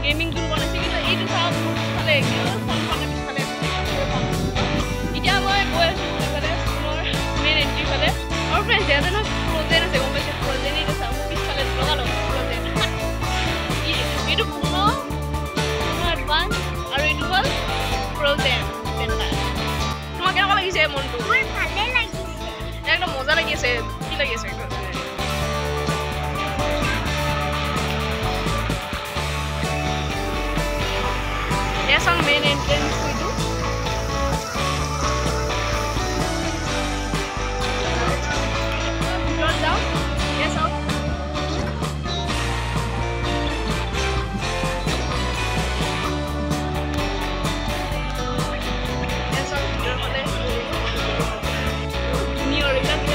Gaming জোন বনাইছে কিন্তু এইটো চাওক পিছফালে ফোনখনে পিছফালে এতিয়া মই গৈ আছোঁ এইফালে স্কুলৰ মেইন এণ্ট্ৰি ফালে আৰু ফ্ৰেণ্ডছ ইয়াতে নহয় ফ্ৰজেন আছে গম পাইছে ফ্ৰজেন এইটো চাওক পিছফালে লগালোঁ ফ্ৰজেন এইটো পুনৰ এডভান্স আৰু এইটো হ'ল ফ্ৰজেন তোমাক কেনেকুৱা লাগিছে মনটো একদম মজা লাগি আছে কি লাগি আছে Yes, on main entrance we do. Roll down. Yes, out. Yes, out. Junior like.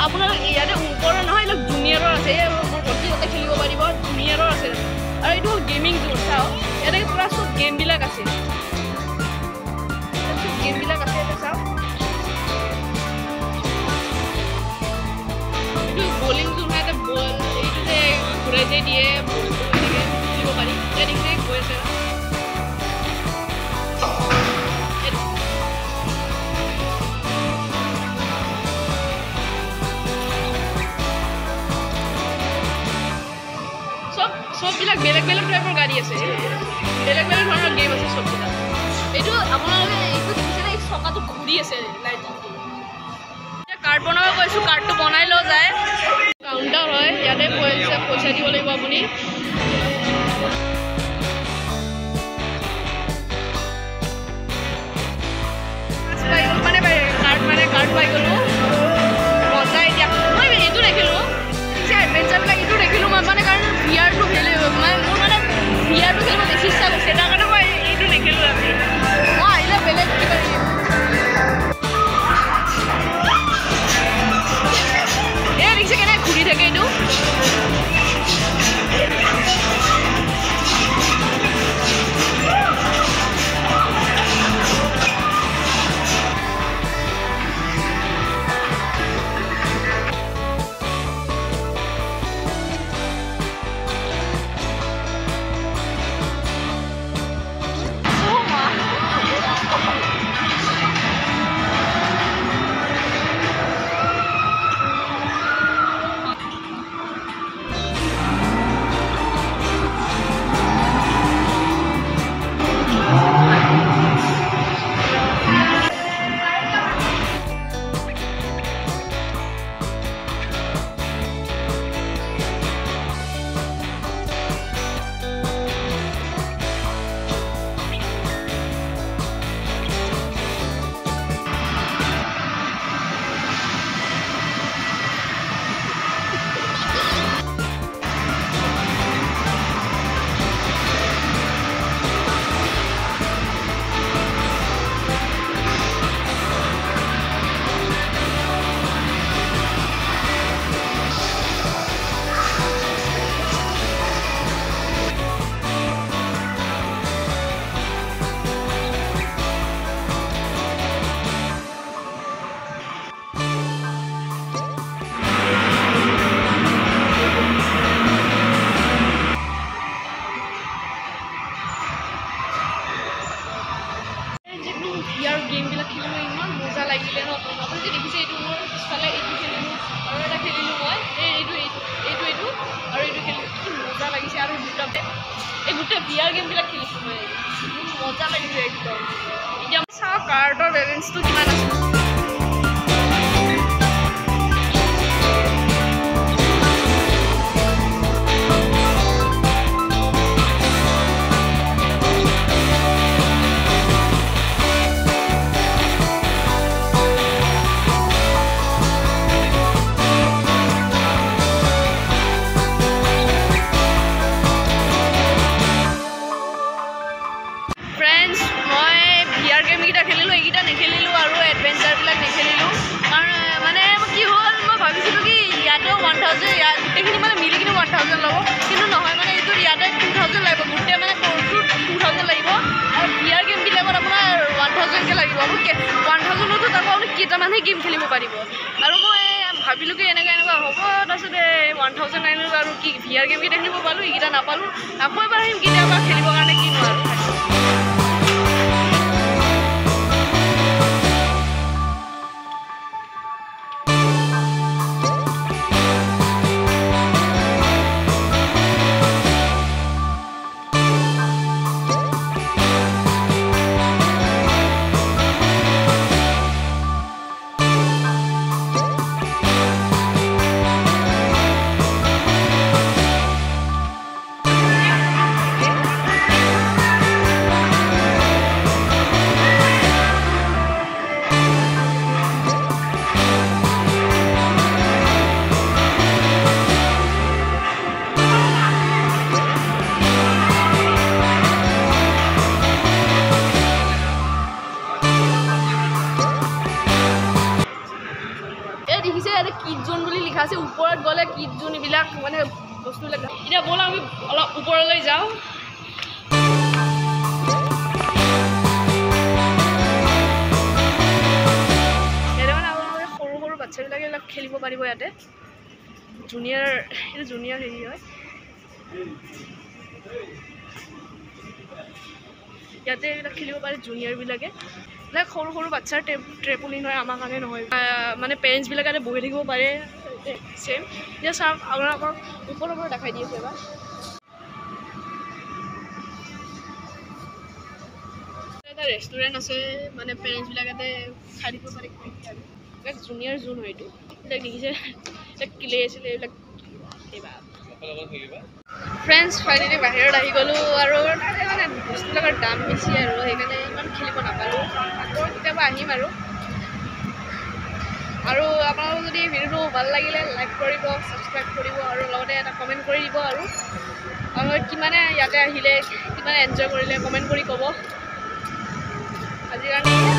আপোনাৰ ইয়াতে ওপৰৰ নহয় লক জুনিয়ৰৰ আছে মোৰ ভণ্টি ইয়াতে খেলিব পাৰিব জুনিয়ৰৰ আছে আৰু এইটো গেমিং জোন চাও ইয়াতে পুৰা সব গেম বিলাক আছে এটা চাও এইটো বলিং জোন হয় এটা বল এইটো যে ঘূৰাই যে দিয়ে বলটো এনেকে খেলিব পাৰি এনেকে গৈ আছে সববিলাক বেলেগ বেলেগ টাইপৰ গাড়ী আছে বেলেগ বেলেগ ধৰণৰ গেম আছে সববিলাক এইটো আপোনালোকে এইটো দেখিছেনে এই চকাটো ঘূৰি আছে লাইটিংটো কাৰ্ড বনাব কৈছোঁ কাৰ্ডটো বনাই লওঁ যায় কাউণ্টাৰ হয় ইয়াতে পইচা দিব লাগিব আপুনি কাৰ্ড পাই গ'লোঁ মজা এতিয়া মই এইটো দেখিলোঁ এডভেঞ্চাৰবিলাক এইটো দেখিলোঁ মই মানে কাৰণ ভিআৰটো খেলিব মানে মোৰ মানে ভিআৰটো খেলিব বেছি ইচ্ছা কৰিছে তাৰ কাৰণে মই এইটো নেখেলোঁ আমি মই আহিলে বেলেগ কিবা এই দেখিছে কেনেকৈ ঘূৰি থাকে এইটো VR গেমবিলাক খেলিব ইমান মজা লাগিলে ন আপুনি যে দেখিছে এইটো মোৰ পিছফালে এইটো খেলিলোঁ আৰু এটা খেলিলোঁ মই এইটো আৰু এইটো খেলিলোঁ কি মজা লাগিছে আৰু দুটাতে এই গোটেই VR গেমবিলাক খেলিছোঁ মই মজা লাগিছে একদম এতিয়া চাওঁ কাৰ্ডৰ বেলেঞ্চটো কিমান আছে নেখেলিলোঁ আৰু এডভেঞ্চাৰবিলাক নেখেলিলোঁ কাৰণ মানে কি হ'ল মই ভাবিছিলোঁ কি ইয়াতেও 1000 ইয়াত গোটেইখিনি মানে মিলি কিনে 1000 ল'ব কিন্তু নহয় মানে এইটো ইয়াতে 2000 লাগিব গোটেই মানে কোৰ্চটোত 2000 লাগিব আৰু VR গেমবিলাকত আপোনাৰ 1000কৈ লাগিব আপুনি 1000তো তাকো আপুনি কেইটামানহে গেম খেলিব পাৰিব আৰু মই ভাবিলোঁ কি এনেকুৱা হ'ব তাৰপিছতে 1900 আৰু কি VR গেম কেইটা খেলিব পালোঁ এইকেইটা নাপালোঁ আকৌ এবাৰ আহিম কেতিয়াবা খেলিবৰ কাৰণে কি নোৱাৰোঁ দেখিছে ইয়াতে কিড জোন বুলি লিখা আছে ওপৰত গ'লে কিড জোন এইবিলাক মানে বস্তুবিলাক এতিয়া ব'লা আমি অলপ ওপৰলৈ যাওঁ ইয়াতে মানে আপোনালোকে সৰু সৰু বাচ্চাবিলাকে এইবিলাক খেলিব পাৰিব ইয়াতে জুনিয়ৰ এইটো জুনিয়ৰ হেৰি হয় ইয়াতে এইবিলাক খেলিব পাৰে জুনিয়ৰবিলাকে লাইক সৰু সৰু বাচ্চাৰ ট্ৰেপলিন হয় আমাৰ কাৰণে নহয় মানে পেৰেণ্টছবিলাকে ইয়াতে বহি থাকিব পাৰে ছেম এতিয়া চাওক আপোনালোকক ওপৰৰ পৰা দেখাই দি আছে এবাৰ এটা ৰেষ্টুৰেণ্ট আছে মানে পেৰেণ্টছবিলাকে ইয়াতে খাই দিব পাৰে এইবিলাক জুনিয়ৰ জোন হয় এইটো এইবিলাক দেখিছে এইবিলাক কিলে আছিলে এইবিলাক ফ্ৰেণ্ডছ ফাইনেলি বাহিৰত আহি গ'লোঁ আৰু তাতে মানে বস্তুবিলাকৰ দাম বেছি আৰু সেইকাৰণে ইমান খেলিব নাপালোঁ আকৌ কেতিয়াবা আহিম আৰু আপোনালোকৰ যদি ভিডিঅ'টো ভাল লাগিলে লাইক কৰিব ছাবস্ক্ৰাইব কৰিব আৰু লগতে এটা কমেণ্ট কৰি দিব আৰু কিমানে ইয়াতে আহিলে কিমানে এনজয় কৰিলে কমেণ্ট কৰি ক'ব আজিৰ কাৰণে